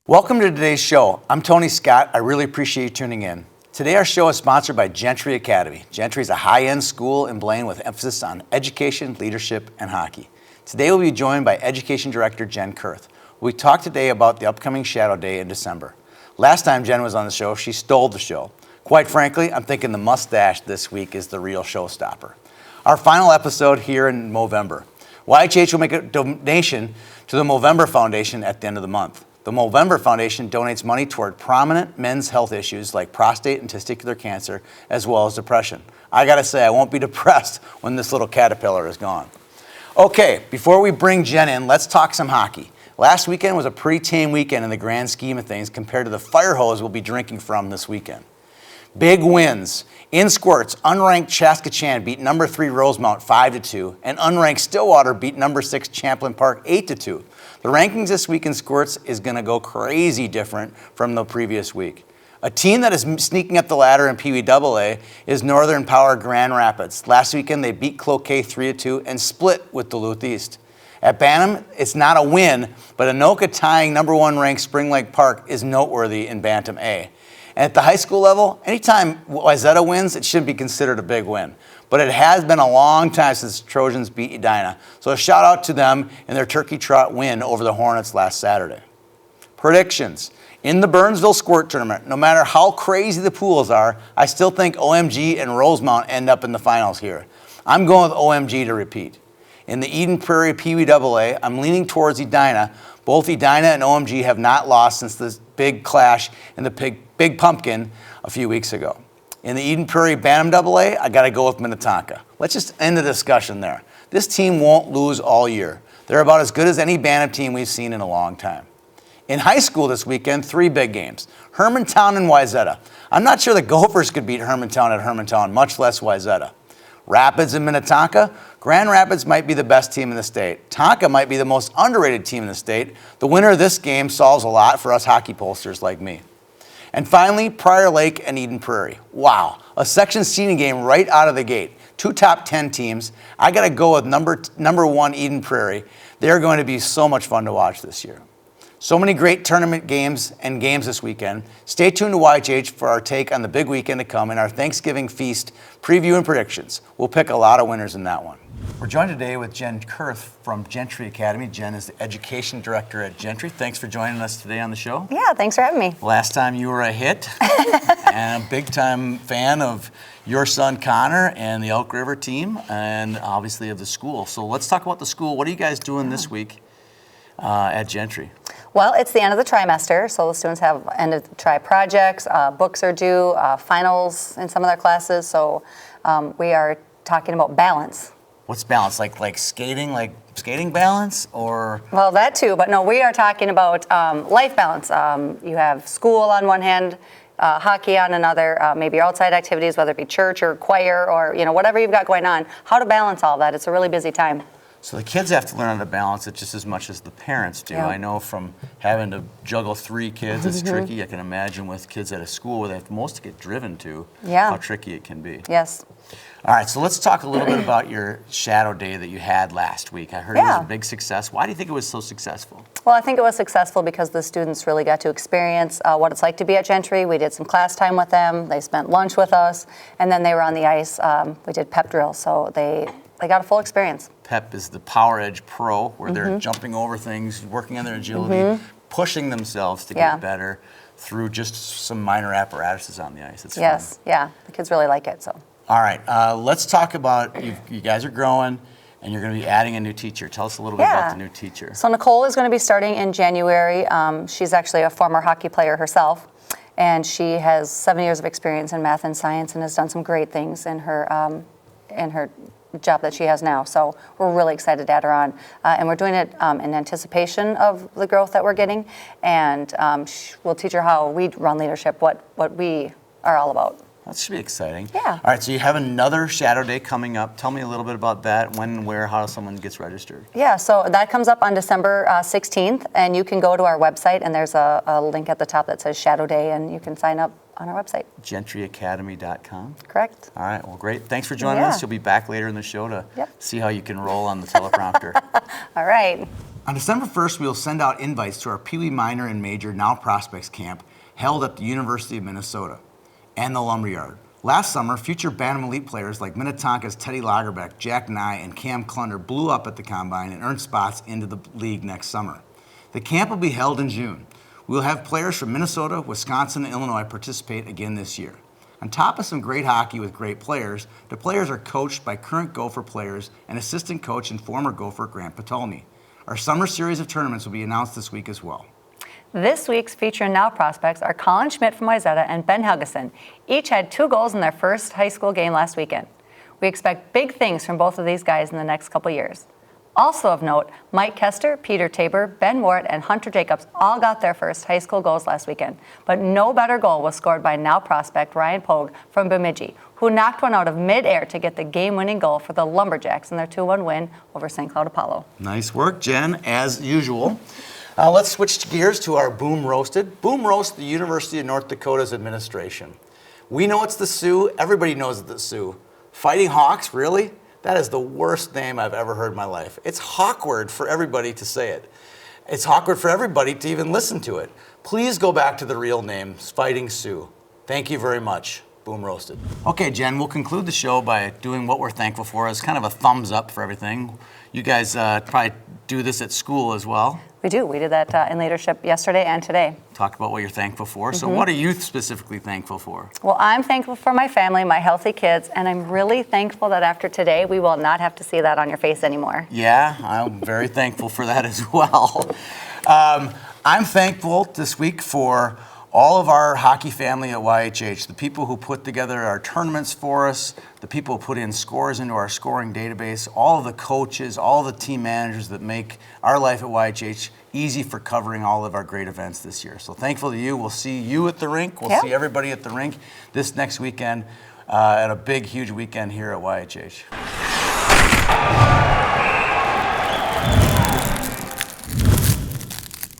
Welcome to today's show. I'm Tony Scott. I really appreciate you tuning in. Today our show is sponsored by Gentry Academy. Gentry is a high-end school in Blaine with emphasis on education, leadership, and hockey. Today we'll be joined by Education Director Jen Kurth. We talked today about the upcoming Shadow Day in December. Last time Jen was on the show, she stole the show. Quite frankly, I'm thinking the mustache this week is the real showstopper. Our final episode here in Movember. YHH will make a donation to the Movember Foundation at the end of the month. The Movember Foundation donates money toward prominent men's health issues like prostate and testicular cancer, as well as depression. I gotta say, I won't be depressed when this little caterpillar is gone. Okay, before we bring Jen in, let's talk some hockey. Last weekend was a pretty tame weekend in the grand scheme of things compared to the fire hose we'll be drinking from this weekend. Big wins. In squirts, unranked Chaskatchan beat number 3 Rosemount 5-2, and unranked Stillwater beat number 6 Champlain Park 8-2. The rankings this week in squirts is going to go crazy different from the previous week. A team that is sneaking up the ladder in Pee Wee AA is Northern Power Grand Rapids. Last weekend they beat Cloquet 3-2 and split with Duluth East. At Bantam, it's not a win, but Anoka tying number 1 ranked Spring Lake Park is noteworthy in Bantam A. And at the high school level, anytime Wayzata wins, it should be considered a big win. But it has been a long time since Trojans beat Edina. So a shout out to them in their Turkey Trot win over the Hornets last Saturday. Predictions. In the Burnsville Squirt Tournament, no matter how crazy the pools are, I still think OMG and Rosemount end up in the finals here. I'm going with OMG to repeat. In the Eden Prairie Pee Wee AA, I'm leaning towards Edina. Both Edina and OMG have not lost since the big clash in the Big Pumpkin a few weeks ago. In the Eden Prairie Bantam AA, I got to go with Minnetonka. Let's just end the discussion there. This team won't lose all year. They're about as good as any Bantam team we've seen in a long time. In high school this weekend, 3 big games. Hermantown and Wayzata. I'm not sure the Gophers could beat Hermantown at Hermantown, much less Wayzata. Rapids and Minnetonka. Grand Rapids might be the best team in the state. Tonka might be the most underrated team in the state. The winner of this game solves a lot for us hockey pollsters like me. And finally, Prior Lake and Eden Prairie. Wow, a section seeding game right out of the gate. 2 top 10 teams. I got to go with number 1 Eden Prairie. They're going to be so much fun to watch this year. So many great tournament games and games this weekend. Stay tuned to YHH for our take on the big weekend to come and our Thanksgiving feast preview and predictions. We'll pick a lot of winners in that one. We're joined today with Jen Kurth from Gentry Academy. Jen is the Education Director at Gentry. Thanks for joining us today on the show. Yeah, thanks for having me. Last time you were a hit and a big-time fan of your son Connor and the Elk River team and obviously of the school. So let's talk about the school. What are you guys doing this week at Gentry? Well, it's the end of the trimester, so the students have end of the tri projects, books are due, finals in some of their classes, so we are talking about balance. What's balance? Like skating balance, or? Well, that too, but no, we are talking about life balance. You have school on one hand, hockey on another, maybe your outside activities, whether it be church or choir or whatever you've got going on. How to balance all that? It's a really busy time. So the kids have to learn how to balance it just as much as the parents do. Yeah. I know from having to juggle 3 kids, it's tricky. I can imagine with kids at a school where they have most to get driven to, how tricky it can be. Yes. All right, so let's talk a little bit about your Shadow Day that you had last week. I heard it was a big success. Why do you think it was so successful? Well, I think it was successful because the students really got to experience what it's like to be at Gentry. We did some class time with them. They spent lunch with us, and then they were on the ice. We did pep drills, so they got a full experience. PEP is the Power Edge Pro, where they're jumping over things, working on their agility, pushing themselves to get better through just some minor apparatuses on the ice. It's fun. Yeah, the kids really like it. So. All right, let's talk about, you guys are growing, and you're going to be adding a new teacher. Tell us a little bit about the new teacher. So Nicole is going to be starting in January. She's actually a former hockey player herself, and she has 7 years of experience in math and science and has done some great things in her job that she has now. So we're really excited to add her on. And we're doing it in anticipation of the growth that we're getting. And we'll teach her how we run leadership, what we are all about. That should be exciting. Yeah. All right, so you have another Shadow Day coming up. Tell me a little bit about that, when, where, how someone gets registered. Yeah, so that comes up on December 16th, and you can go to our website, and there's a link at the top that says Shadow Day, and you can sign up on our website. GentryAcademy.com. Correct. All right, well, great. Thanks for joining us. You'll be back later in the show to Yep. see how you can roll on the teleprompter. All right. On December 1st, we will send out invites to our Pee Wee Minor and Major Now Prospects Camp held at the University of Minnesota and the Lumberyard. Last summer, future Bantam Elite players like Minnetonka's Teddy Lagerbeck, Jack Nye, and Cam Clunder blew up at the Combine and earned spots into the league next summer. The camp will be held in June. We will have players from Minnesota, Wisconsin, and Illinois participate again this year. On top of some great hockey with great players, the players are coached by current Gopher players and assistant coach and former Gopher Grant Patolny. Our summer series of tournaments will be announced this week as well. This week's Future Now prospects are Colin Schmidt from Wayzata and Ben Helgeson. Each had 2 goals in their first high school game last weekend. We expect big things from both of these guys in the next couple years. Also of note, Mike Kester, Peter Tabor, Ben Ward, and Hunter Jacobs all got their first high school goals last weekend, but no better goal was scored by Now prospect Ryan Pogue from Bemidji, who knocked one out of midair to get the game-winning goal for the Lumberjacks in their 2-1 win over St. Cloud Apollo. Nice work, Jen, as usual. Let's switch gears to our Boom Roasted. Boom Roast, the University of North Dakota's administration. We know it's the Sioux. Everybody knows it's the Sioux. Fighting Hawks, really? That is the worst name I've ever heard in my life. It's awkward for everybody to say it. It's awkward for everybody to even listen to it. Please go back to the real name, Fighting Sioux. Thank you very much. Boom Roasted. Okay, Jen, we'll conclude the show by doing what we're thankful for as kind of a thumbs up for everything. You guys probably do this at school as well. We do. We did that in leadership yesterday and today. Talk about what you're thankful for. So what are you specifically thankful for? Well, I'm thankful for my family, my healthy kids, and I'm really thankful that after today, we will not have to see that on your face anymore. Yeah, I'm very thankful for that as well. I'm thankful this week for all of our hockey family at YHH, the people who put together our tournaments for us, the people who put in scores into our scoring database, all of the coaches, all the team managers that make our life at YHH easy for covering all of our great events this year. So thankful to you. We'll see you at the rink. We'll see everybody at the rink this next weekend at a big, huge weekend here at YHH.